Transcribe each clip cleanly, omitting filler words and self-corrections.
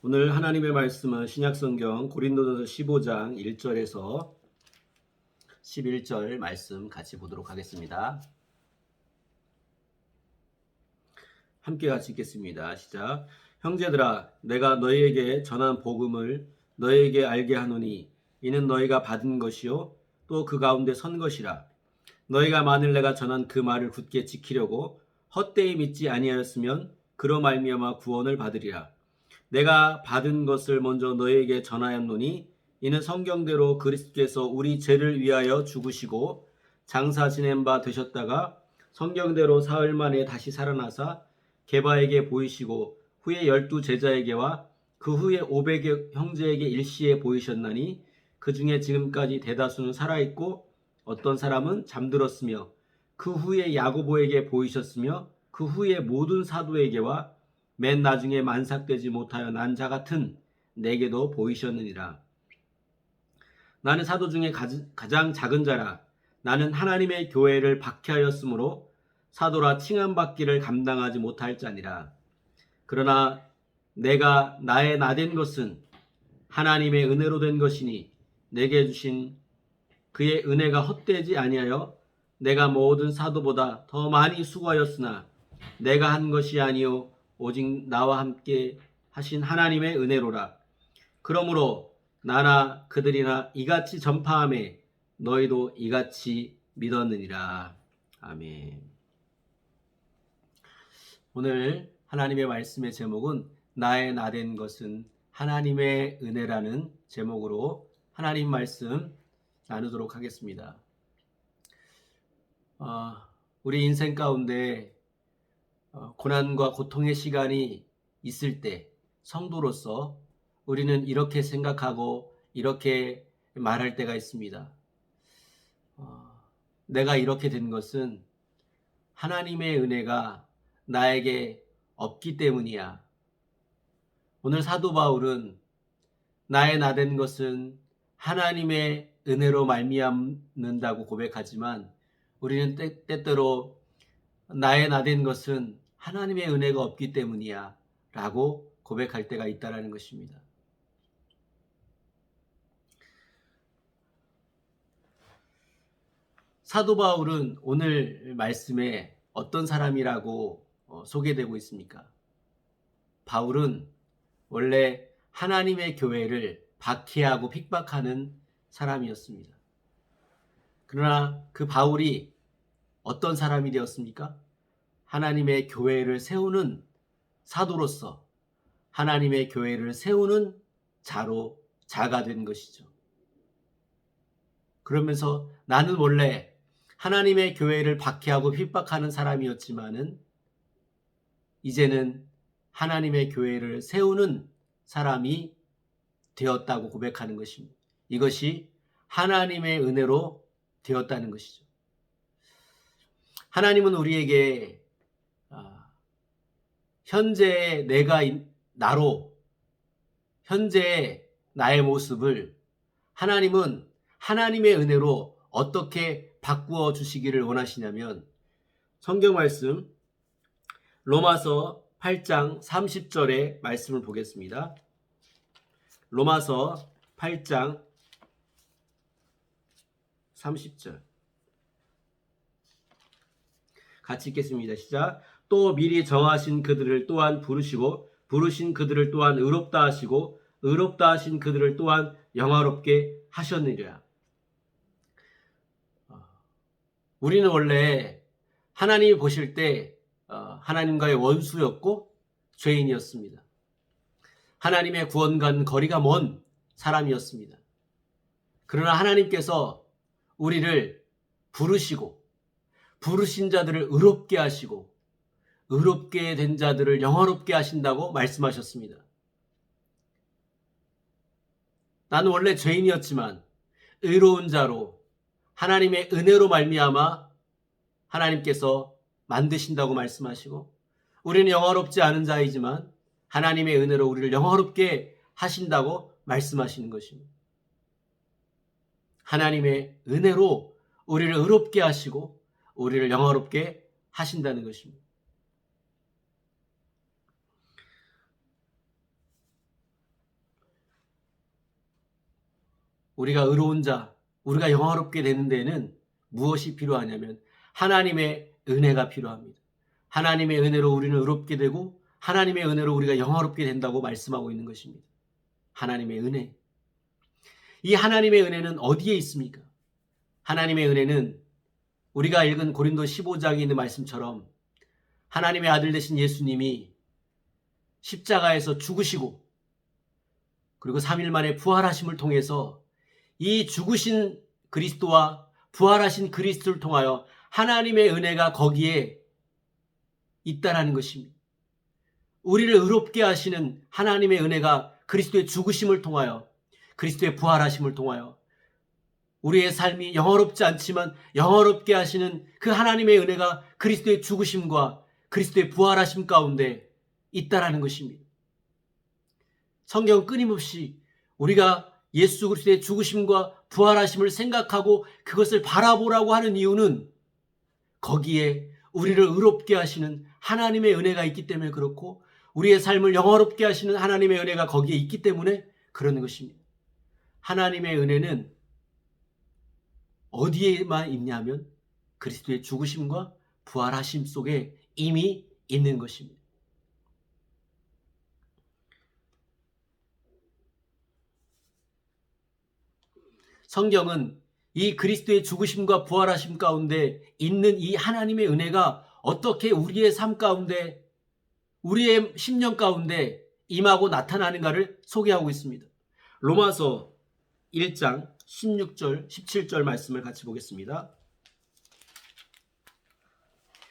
오늘 하나님의 말씀은 신약성경 고린도전서 15장 1절에서 11절 말씀 같이 보도록 하겠습니다. 함께 같이 읽겠습니다. 시작. 형제들아, 내가 너희에게 전한 복음을 너희에게 알게 하노니 이는 너희가 받은 것이요 또 그 가운데 선 것이라. 너희가 만일 내가 전한 그 말을 굳게 지키려고 헛되이 믿지 아니하였으면 그로 말미암아 구원을 받으리라. 내가 받은 것을 먼저 너희에게 전하였노니 이는 성경대로 그리스도께서 우리 죄를 위하여 죽으시고 장사 지낸 바 되셨다가 성경대로 사흘 만에 다시 살아나사 게바에게 보이시고 후에 12 제자에게와 그 후에 500여 형제에게 일시에 보이셨나니 그 중에 지금까지 대다수는 살아있고 어떤 사람은 잠들었으며 그 후에 야고보에게 보이셨으며 그 후에 모든 사도에게와 맨 나중에 만삭되지 못하여 난 자 같은 내게도 보이셨느니라. 나는 사도 중에 가장 작은 자라. 나는 하나님의 교회를 박해하였으므로 사도라 칭함받기를 감당하지 못할 자니라. 그러나 내가 나의 나된 것은 하나님의 은혜로 된 것이니 내게 주신 그의 은혜가 헛되지 아니하여 내가 모든 사도보다 더 많이 수고하였으나 내가 한 것이 아니요 오직 나와 함께 하신 하나님의 은혜로라. 그러므로 나나 그들이나 이같이 전파함에 너희도 이같이 믿었느니라. 아멘. 오늘 하나님의 말씀의 제목은 나의 나된 것은 하나님의 은혜라는 제목으로 하나님 말씀 나누도록 하겠습니다. 우리 인생 가운데 고난과 고통의 시간이 있을 때 성도로서 우리는 이렇게 생각하고 이렇게 말할 때가 있습니다. 내가 이렇게 된 것은 하나님의 은혜가 나에게 없기 때문이야. 오늘 사도 바울은 나의 나된 것은 하나님의 은혜로 말미암는다고 고백하지만 우리는 때때로 나의 나된 것은 하나님의 은혜가 없기 때문이야 라고 고백할 때가 있다는 것입니다. 사도 바울은 오늘 말씀에 어떤 사람이라고 소개되고 있습니까? 바울은 원래 하나님의 교회를 박해하고 핍박하는 사람이었습니다. 그러나 그 바울이 어떤 사람이 되었습니까? 하나님의 교회를 세우는 사도로서 하나님의 교회를 세우는 자가 된 것이죠. 그러면서 나는 원래 하나님의 교회를 박해하고 핍박하는 사람이었지만은 이제는 하나님의 교회를 세우는 사람이 되었다고 고백하는 것입니다. 이것이 하나님의 은혜로 되었다는 것이죠. 하나님은 우리에게 현재의 나로 현재의 나의 모습을 하나님은 하나님의 은혜로 어떻게 바꾸어 주시기를 원하시냐면 성경 말씀 로마서 8장 30절의 말씀을 보겠습니다. 로마서 8장 30절 같이 읽겠습니다. 시작. 또 미리 정하신 그들을 또한 부르시고 부르신 그들을 또한 의롭다 하시고 의롭다 하신 그들을 또한 영화롭게 하셨느니라. 우리는 원래 하나님이 보실 때 하나님과의 원수였고 죄인이었습니다. 하나님의 구원과는 거리가 먼 사람이었습니다. 그러나 하나님께서 우리를 부르시고 부르신 자들을 의롭게 하시고 의롭게 된 자들을 영화롭게 하신다고 말씀하셨습니다. 나는 원래 죄인이었지만 의로운 자로 하나님의 은혜로 말미암아 하나님께서 만드신다고 말씀하시고 우리는 영화롭지 않은 자이지만 하나님의 은혜로 우리를 영화롭게 하신다고 말씀하시는 것입니다. 하나님의 은혜로 우리를 의롭게 하시고 우리를 영화롭게 하신다는 것입니다. 우리가 의로운 자, 우리가 영화롭게 되는 데에는 무엇이 필요하냐면 하나님의 은혜가 필요합니다. 하나님의 은혜로 우리는 의롭게 되고 하나님의 은혜로 우리가 영화롭게 된다고 말씀하고 있는 것입니다. 하나님의 은혜. 이 하나님의 은혜는 어디에 있습니까? 하나님의 은혜는 우리가 읽은 고린도 15장에 있는 말씀처럼 하나님의 아들 되신 예수님이 십자가에서 죽으시고 그리고 3일 만에 부활하심을 통해서 이 죽으신 그리스도와 부활하신 그리스도를 통하여 하나님의 은혜가 거기에 있다라는 것입니다. 우리를 의롭게 하시는 하나님의 은혜가 그리스도의 죽으심을 통하여 그리스도의 부활하심을 통하여 우리의 삶이 영화롭지 않지만 영화롭게 하시는 그 하나님의 은혜가 그리스도의 죽으심과 그리스도의 부활하심 가운데 있다라는 것입니다. 성경은 끊임없이 우리가 예수 그리스도의 죽으심과 부활하심을 생각하고 그것을 바라보라고 하는 이유는 거기에 우리를 의롭게 하시는 하나님의 은혜가 있기 때문에 그렇고 우리의 삶을 영화롭게 하시는 하나님의 은혜가 거기에 있기 때문에 그러는 것입니다. 하나님의 은혜는 어디에만 있냐면 그리스도의 죽으심과 부활하심 속에 이미 있는 것입니다. 성경은 이 그리스도의 죽으심과 부활하심 가운데 있는 이 하나님의 은혜가 어떻게 우리의 삶 가운데 우리의 심령 가운데 임하고 나타나는가를 소개하고 있습니다. 로마서 1장 16절 17절 말씀을 같이 보겠습니다.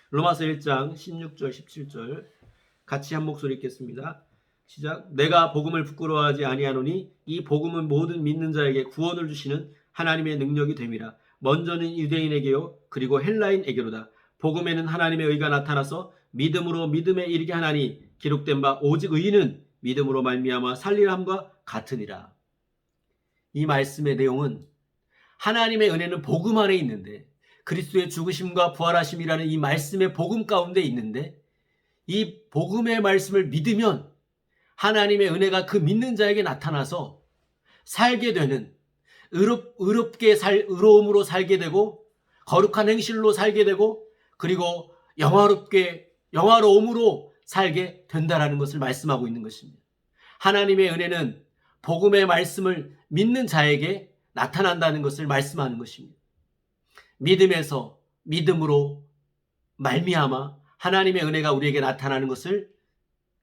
로마서 1장 16절 17절 같이 한 목소리 읽겠습니다. 시작. 내가 복음을 부끄러워하지 아니하노니 이 복음은 모든 믿는 자에게 구원을 주시는 하나님의 능력이 됨이라. 먼저는 유대인에게요 그리고 헬라인에게로다. 복음에는 하나님의 의가 나타나서 믿음으로 믿음에 이르게 하나니 기록된 바 오직 의인은 믿음으로 말미암아 살리라 함과 같으니라. 이 말씀의 내용은 하나님의 은혜는 복음 안에 있는데 그리스도의 죽으심과 부활하심이라는 이 말씀의 복음 가운데 있는데 이 복음의 말씀을 믿으면 하나님의 은혜가 그 믿는 자에게 나타나서 살게 되는 의로움으로 살게 되고 거룩한 행실로 살게 되고 그리고 영화로움으로 살게 된다라는 것을 말씀하고 있는 것입니다. 하나님의 은혜는 복음의 말씀을 믿는 자에게 나타난다는 것을 말씀하는 것입니다. 믿음에서 믿음으로 말미암아 하나님의 은혜가 우리에게 나타나는 것을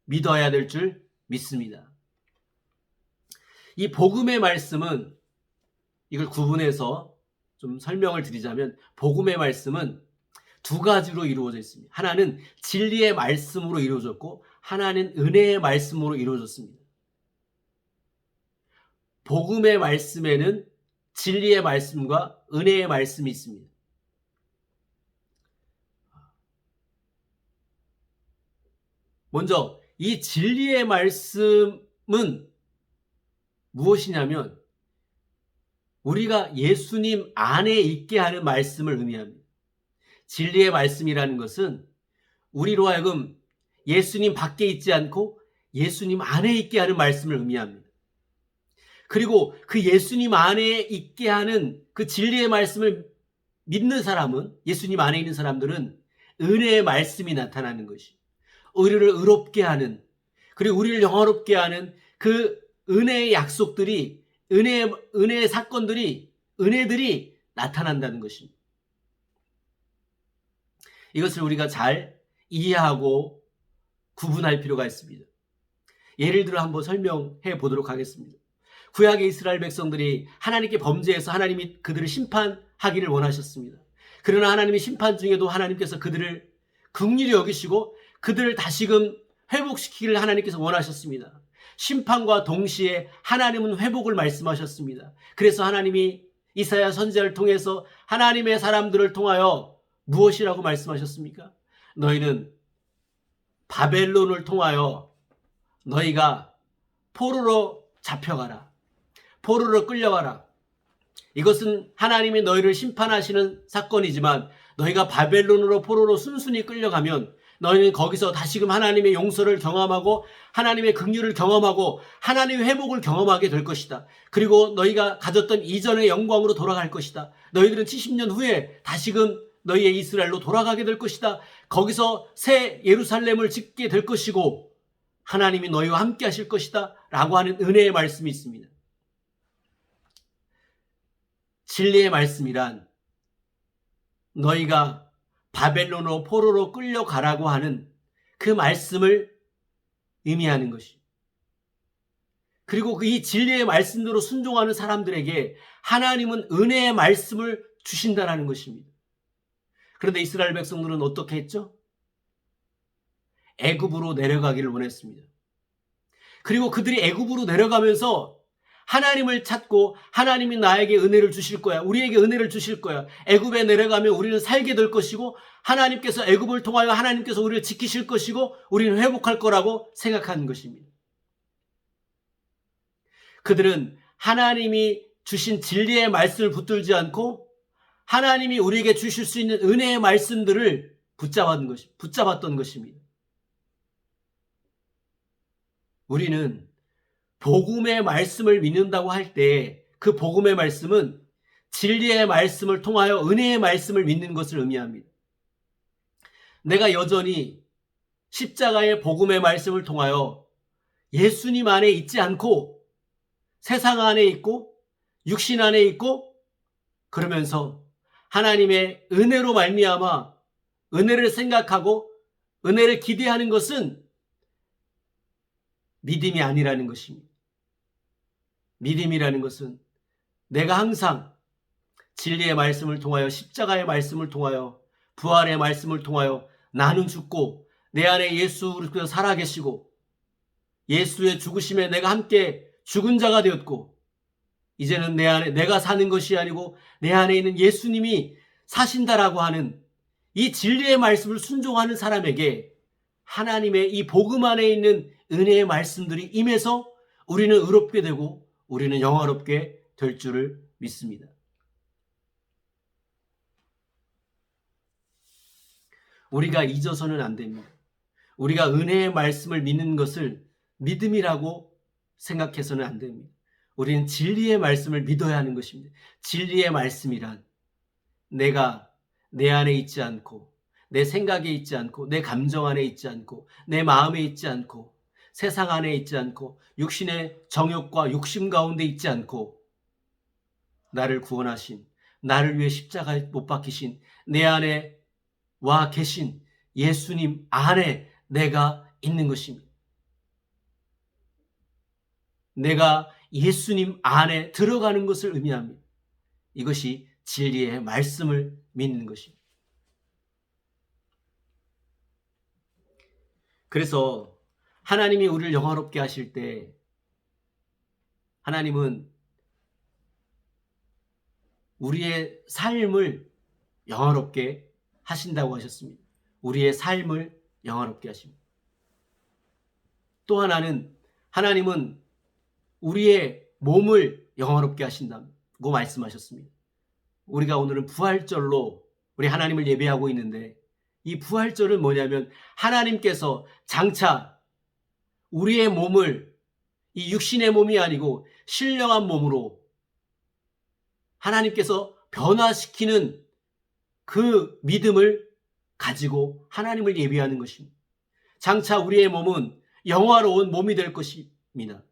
믿어야 될 줄 믿습니다. 이 복음의 말씀은 이걸 구분해서 좀 설명을 드리자면 복음의 말씀은 두 가지로 이루어져 있습니다. 하나는 진리의 말씀으로 이루어졌고 하나는 은혜의 말씀으로 이루어졌습니다. 복음의 말씀에는 진리의 말씀과 은혜의 말씀이 있습니다. 먼저 이 진리의 말씀은 무엇이냐면 우리가 예수님 안에 있게 하는 말씀을 의미합니다. 진리의 말씀이라는 것은 우리로 하여금 예수님 밖에 있지 않고 예수님 안에 있게 하는 말씀을 의미합니다. 그리고 그 예수님 안에 있게 하는 그 진리의 말씀을 믿는 사람은 예수님 안에 있는 사람들은 은혜의 말씀이 나타나는 것이 우리를 의롭게 하는 그리고 우리를 영화롭게 하는 그 은혜의 약속들이 은혜의 사건들이 은혜들이 나타난다는 것입니다. 이것을 우리가 잘 이해하고 구분할 필요가 있습니다. 예를 들어 한번 설명해 보도록 하겠습니다. 구약의 이스라엘 백성들이 하나님께 범죄해서 하나님이 그들을 심판하기를 원하셨습니다. 그러나 하나님의 심판 중에도 하나님께서 그들을 긍휼히 여기시고 그들을 다시금 회복시키기를 하나님께서 원하셨습니다. 심판과 동시에 하나님은 회복을 말씀하셨습니다. 그래서 하나님이 이사야 선지자를 통해서 하나님의 사람들을 통하여 무엇이라고 말씀하셨습니까? 너희는 바벨론을 통하여 너희가 포로로 잡혀가라. 포로로 끌려가라. 이것은 하나님이 너희를 심판하시는 사건이지만 너희가 바벨론으로 포로로 순순히 끌려가면 너희는 거기서 다시금 하나님의 용서를 경험하고 하나님의 긍휼을 경험하고 하나님의 회복을 경험하게 될 것이다. 그리고 너희가 가졌던 이전의 영광으로 돌아갈 것이다. 너희들은 70년 후에 다시금 너희의 이스라엘로 돌아가게 될 것이다. 거기서 새 예루살렘을 짓게 될 것이고 하나님이 너희와 함께 하실 것이다 라고 하는 은혜의 말씀이 있습니다. 진리의 말씀이란 너희가 바벨론으로 포로로 끌려가라고 하는 그 말씀을 의미하는 것이. 그리고 이 진리의 말씀대로 순종하는 사람들에게 하나님은 은혜의 말씀을 주신다는 것입니다. 그런데 이스라엘 백성들은 어떻게 했죠? 애굽으로 내려가기를 원했습니다. 그리고 그들이 애굽으로 내려가면서 하나님을 찾고 하나님이 나에게 은혜를 주실 거야. 우리에게 은혜를 주실 거야. 애굽에 내려가면 우리는 살게 될 것이고 하나님께서 애굽을 통하여 하나님께서 우리를 지키실 것이고 우리는 회복할 거라고 생각하는 것입니다. 그들은 하나님이 주신 진리의 말씀을 붙들지 않고 하나님이 우리에게 주실 수 있는 은혜의 말씀들을 붙잡았던 것입니다. 우리는 복음의 말씀을 믿는다고 할 때 그 복음의 말씀은 진리의 말씀을 통하여 은혜의 말씀을 믿는 것을 의미합니다. 내가 여전히 십자가의 복음의 말씀을 통하여 예수님 안에 있지 않고 세상 안에 있고 육신 안에 있고 그러면서 하나님의 은혜로 말미암아 은혜를 생각하고 은혜를 기대하는 것은 믿음이 아니라는 것입니다. 믿음이라는 것은 내가 항상 진리의 말씀을 통하여 십자가의 말씀을 통하여 부활의 말씀을 통하여 나는 죽고 내 안에 예수 그리스도가 살아계시고 예수의 죽으심에 내가 함께 죽은 자가 되었고 이제는 내 안에 내가 사는 것이 아니고 내 안에 있는 예수님이 사신다라고 하는 이 진리의 말씀을 순종하는 사람에게 하나님의 이 복음 안에 있는 은혜의 말씀들이 임해서 우리는 의롭게 되고 우리는 영화롭게 될 줄을 믿습니다. 우리가 잊어서는 안 됩니다. 우리가 은혜의 말씀을 믿는 것을 믿음이라고 생각해서는 안 됩니다. 우리는 진리의 말씀을 믿어야 하는 것입니다. 진리의 말씀이란 내가 내 안에 있지 않고 내 생각에 있지 않고 내 감정 안에 있지 않고 내 마음에 있지 않고 세상 안에 있지 않고 육신의 정욕과 욕심 가운데 있지 않고 나를 구원하신 나를 위해 십자가에 못 박히신 내 안에 와 계신 예수님 안에 내가 있는 것입니다. 내가 예수님 안에 들어가는 것을 의미합니다. 이것이 진리의 말씀을 믿는 것입니다. 그래서 하나님이 우리를 영화롭게 하실 때 하나님은 우리의 삶을 영화롭게 하신다고 하셨습니다. 우리의 삶을 영화롭게 하십니다. 또 하나는 하나님은 우리의 몸을 영화롭게 하신다고 말씀하셨습니다. 우리가 오늘은 부활절로 우리 하나님을 예배하고 있는데 이 부활절은 뭐냐면 하나님께서 장차 우리의 몸을 이 육신의 몸이 아니고 신령한 몸으로 하나님께서 변화시키는 그 믿음을 가지고 하나님을 예배하는 것입니다. 장차 우리의 몸은 영화로운 몸이 될 것입니다.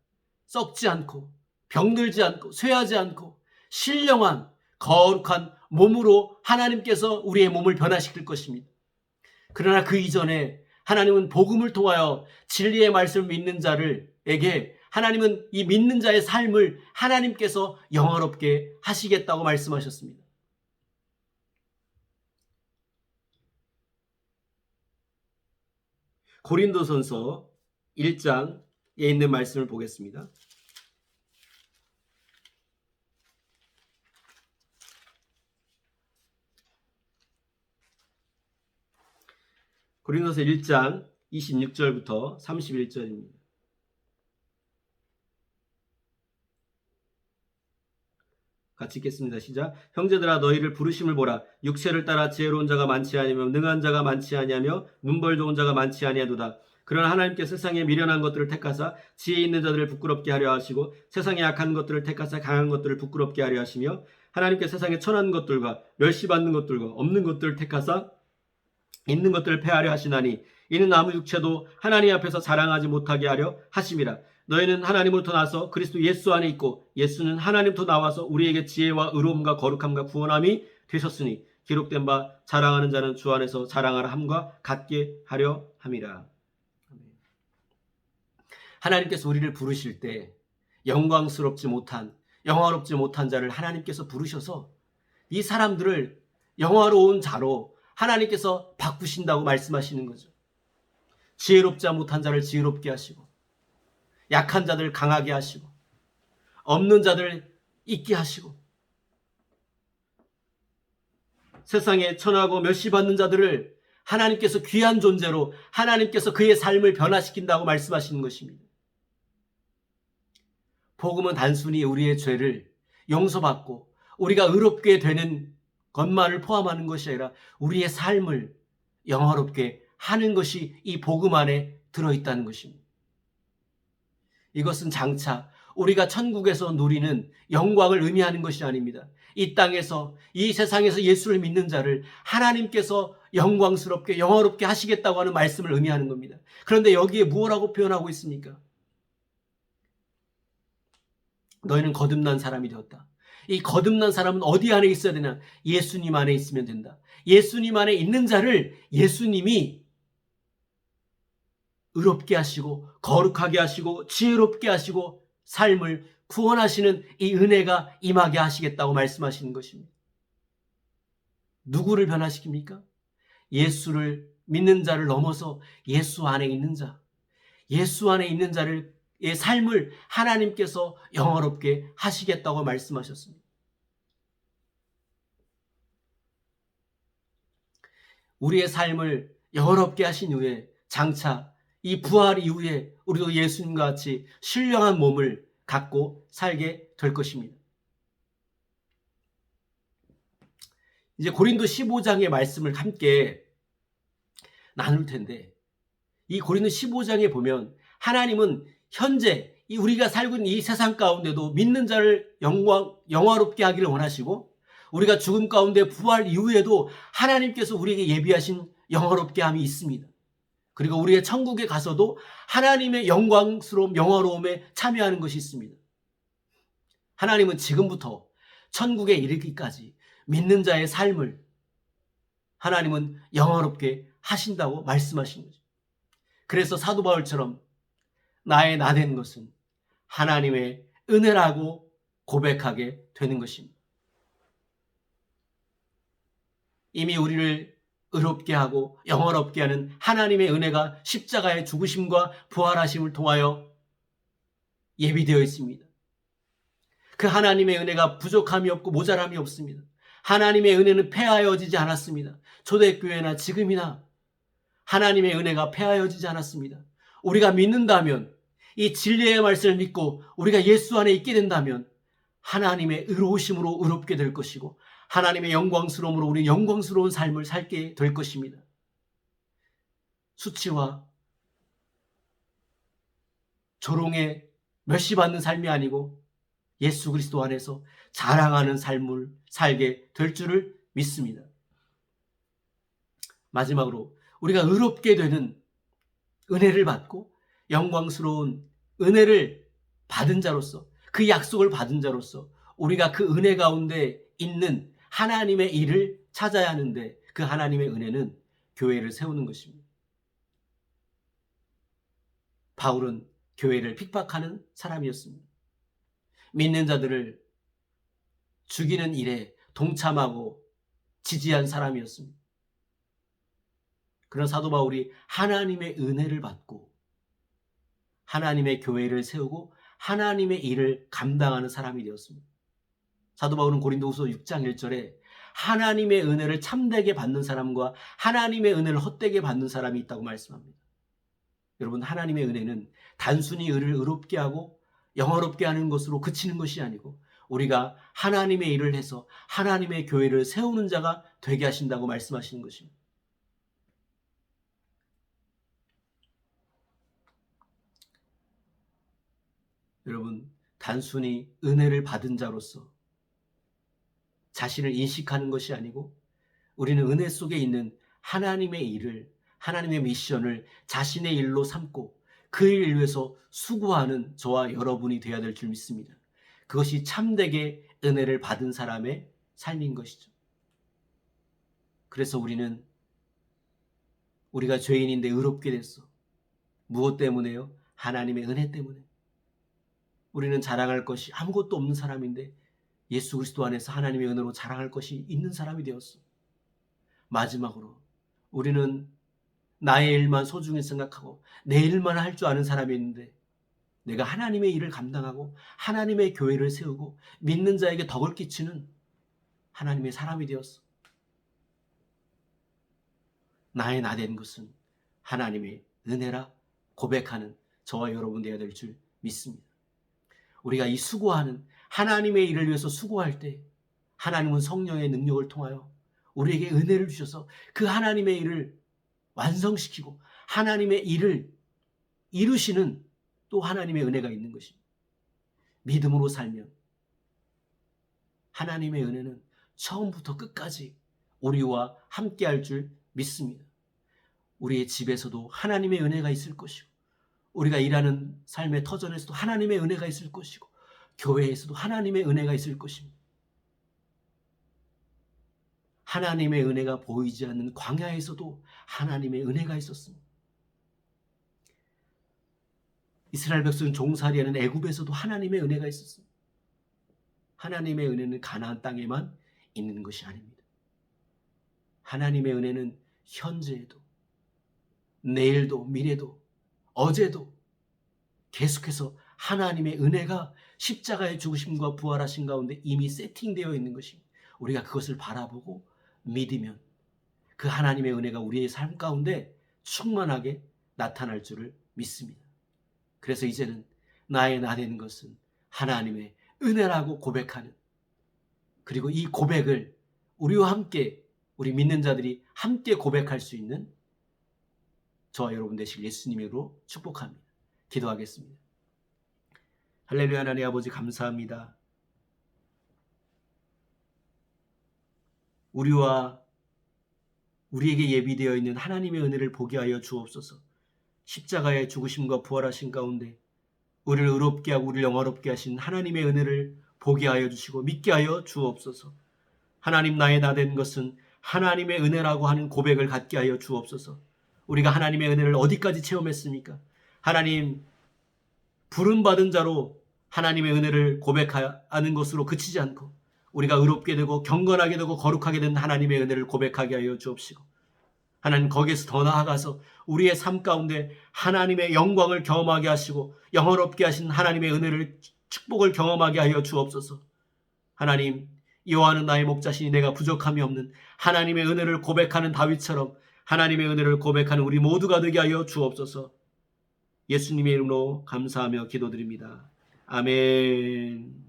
썩지 않고 병들지 않고 쇠하지 않고 신령한 거룩한 몸으로 하나님께서 우리의 몸을 변화시킬 것입니다. 그러나 그 이전에 하나님은 복음을 통하여 진리의 말씀을 믿는 자들에게 하나님은 이 믿는 자의 삶을 하나님께서 영화롭게 하시겠다고 말씀하셨습니다. 고린도전서 1장에 있는 말씀을 보겠습니다. 고린도서 1장 26절부터 31절입니다. 같이 읽겠습니다. 시작. 형제들아 너희를 부르심을 보라. 육체를 따라 지혜로운 자가 많지 아니하며 능한 자가 많지 아니하며 문벌 좋은 자가 많지 아니하도다. 그러나 하나님께 세상에 미련한 것들을 택하사 지혜 있는 자들을 부끄럽게 하려 하시고 세상에 약한 것들을 택하사 강한 것들을 부끄럽게 하려 하시며 하나님께 세상에 천한 것들과 멸시받는 것들과 없는 것들을 택하사 있는 것들을 패하려 하시나니 이는 아무 육체도 하나님 앞에서 자랑하지 못하게 하려 하심이라. 너희는 하나님으로부터 나서 그리스도 예수 안에 있고 예수는 하나님부터 나와서 우리에게 지혜와 의로움과 거룩함과 구원함이 되셨으니 기록된 바 자랑하는 자는 주 안에서 자랑하라 함과 같게 하려 함이라. 하나님께서 우리를 부르실 때 영광스럽지 못한 영화롭지 못한 자를 하나님께서 부르셔서 이 사람들을 영화로운 자로 하나님께서 바꾸신다고 말씀하시는 거죠. 지혜롭지 못한 자를 지혜롭게 하시고 약한 자들 강하게 하시고 없는 자들 있게 하시고 세상에 천하고 멸시받는 자들을 하나님께서 귀한 존재로 하나님께서 그의 삶을 변화시킨다고 말씀하시는 것입니다. 복음은 단순히 우리의 죄를 용서받고 우리가 의롭게 되는 것만을 포함하는 것이 아니라 우리의 삶을 영화롭게 하는 것이 이 복음 안에 들어있다는 것입니다. 이것은 장차 우리가 천국에서 누리는 영광을 의미하는 것이 아닙니다. 이 땅에서 이 세상에서 예수를 믿는 자를 하나님께서 영광스럽게 영화롭게 하시겠다고 하는 말씀을 의미하는 겁니다. 그런데 여기에 무엇라고 표현하고 있습니까? 너희는 거듭난 사람이 되었다. 이 거듭난 사람은 어디 안에 있어야 되냐? 예수님 안에 있으면 된다. 예수님 안에 있는 자를 예수님이 의롭게 하시고 거룩하게 하시고 지혜롭게 하시고 삶을 구원하시는 이 은혜가 임하게 하시겠다고 말씀하시는 것입니다. 누구를 변화시킵니까? 예수를 믿는 자를 넘어서 예수 안에 있는 자, 예수 안에 있는 자를 의 삶을 하나님께서 영화롭게 하시겠다고 말씀하셨습니다. 우리의 삶을 영화롭게 하신 후에 장차 이 부활 이후에 우리도 예수님과 같이 신령한 몸을 갖고 살게 될 것입니다. 이제 고린도 15장의 말씀을 함께 나눌 텐데 이 고린도 15장에 보면 하나님은 현재 우리가 살고 있는 이 세상 가운데도 믿는 자를 영화롭게 하기를 원하시고 우리가 죽음 가운데 부활 이후에도 하나님께서 우리에게 예비하신 영화롭게 함이 있습니다. 그리고 우리의 천국에 가서도 하나님의 영광스러움, 영화로움에 참여하는 것이 있습니다. 하나님은 지금부터 천국에 이르기까지 믿는 자의 삶을 하나님은 영화롭게 하신다고 말씀하신 거죠. 그래서 사도 바울처럼 나의 나된 것은 하나님의 은혜라고 고백하게 되는 것입니다. 이미 우리를 의롭게 하고 영화롭게 하는 하나님의 은혜가 십자가의 죽으심과 부활하심을 통하여 예비되어 있습니다. 그 하나님의 은혜가 부족함이 없고 모자람이 없습니다. 하나님의 은혜는 폐하여지지 않았습니다. 초대교회나 지금이나 하나님의 은혜가 폐하여지지 않았습니다. 우리가 믿는다면 이 진리의 말씀을 믿고 우리가 예수 안에 있게 된다면 하나님의 의로우심으로 의롭게 될 것이고 하나님의 영광스러움으로 우리는 영광스러운 삶을 살게 될 것입니다. 수치와 조롱에 멸시받는 삶이 아니고 예수 그리스도 안에서 자랑하는 삶을 살게 될 줄을 믿습니다. 마지막으로 우리가 의롭게 되는 은혜를 받고 영광스러운 은혜를 받은 자로서 그 약속을 받은 자로서 우리가 그 은혜 가운데 있는 하나님의 일을 찾아야 하는데 그 하나님의 은혜는 교회를 세우는 것입니다. 바울은 교회를 핍박하는 사람이었습니다. 믿는 자들을 죽이는 일에 동참하고 지지한 사람이었습니다. 그런 사도 바울이 하나님의 은혜를 받고 하나님의 교회를 세우고 하나님의 일을 감당하는 사람이 되었습니다. 사도 바울은 고린도후서 6장 1절에 하나님의 은혜를 참되게 받는 사람과 하나님의 은혜를 헛되게 받는 사람이 있다고 말씀합니다. 여러분, 하나님의 은혜는 단순히 의를 의롭게 하고 영화롭게 하는 것으로 그치는 것이 아니고 우리가 하나님의 일을 해서 하나님의 교회를 세우는 자가 되게 하신다고 말씀하시는 것입니다. 여러분, 단순히 은혜를 받은 자로서 자신을 인식하는 것이 아니고 우리는 은혜 속에 있는 하나님의 일을, 하나님의 미션을 자신의 일로 삼고 그 일을 위해서 수고하는 저와 여러분이 되어야 될 줄 믿습니다. 그것이 참되게 은혜를 받은 사람의 삶인 것이죠. 그래서 우리가 죄인인데 의롭게 됐어. 무엇 때문에요? 하나님의 은혜 때문에. 우리는 자랑할 것이 아무것도 없는 사람인데 예수 그리스도 안에서 하나님의 은혜로 자랑할 것이 있는 사람이 되었어. 마지막으로 우리는 나의 일만 소중히 생각하고 내 일만 할 줄 아는 사람이 있는데 내가 하나님의 일을 감당하고 하나님의 교회를 세우고 믿는 자에게 덕을 끼치는 하나님의 사람이 되었어. 나의 나 된 것은 하나님의 은혜라 고백하는 저와 여러분 되어야 될 줄 믿습니다. 우리가 이 수고하는 하나님의 일을 위해서 수고할 때 하나님은 성령의 능력을 통하여 우리에게 은혜를 주셔서 그 하나님의 일을 완성시키고 하나님의 일을 이루시는 또 하나님의 은혜가 있는 것입니다. 믿음으로 살면 하나님의 은혜는 처음부터 끝까지 우리와 함께할 줄 믿습니다. 우리의 집에서도 하나님의 은혜가 있을 것이고 우리가 일하는 삶의 터전에서도 하나님의 은혜가 있을 것이고 교회에서도 하나님의 은혜가 있을 것입니다. 하나님의 은혜가 보이지 않는 광야에서도 하나님의 은혜가 있었습니다. 이스라엘 백성 종살이하는 애굽에서도 하나님의 은혜가 있었습니다. 하나님의 은혜는 가나안 땅에만 있는 것이 아닙니다. 하나님의 은혜는 현재에도 내일도 미래도 어제도 계속해서 하나님의 은혜가 십자가의 죽으심과 부활하신 가운데 이미 세팅되어 있는 것입니다. 우리가 그것을 바라보고 믿으면 그 하나님의 은혜가 우리의 삶 가운데 충만하게 나타날 줄을 믿습니다. 그래서 이제는 나의 나 되는 것은 하나님의 은혜라고 고백하는, 그리고 이 고백을 우리와 함께 우리 믿는 자들이 함께 고백할 수 있는 저와 여러분 되시길 예수님으로 축복합니다. 기도하겠습니다. 할렐루야. 하나님 아버지 감사합니다. 우리와 우리에게 예비되어 있는 하나님의 은혜를 보게 하여 주옵소서. 십자가의 죽으심과 부활하신 가운데 우리를 의롭게 하고 우리를 영화롭게 하신 하나님의 은혜를 보게 하여 주시고 믿게 하여 주옵소서. 하나님, 나의 나 된 것은 하나님의 은혜라고 하는 고백을 갖게 하여 주옵소서. 우리가 하나님의 은혜를 어디까지 체험했습니까? 하나님, 부름받은 자로 하나님의 은혜를 고백하는 것으로 그치지 않고 우리가 의롭게 되고 경건하게 되고 거룩하게 된 하나님의 은혜를 고백하게 하여 주옵시고, 하나님, 거기에서 더 나아가서 우리의 삶 가운데 하나님의 영광을 경험하게 하시고 영원롭게 하신 하나님의 은혜를, 축복을 경험하게 하여 주옵소서. 하나님, 여호와는 나의 목자시니 내가 부족함이 없는 하나님의 은혜를 고백하는 다윗처럼 하나님의 은혜를 고백하는 우리 모두가 되게 하여 주옵소서. 예수님의 이름으로 감사하며 기도드립니다. 아멘.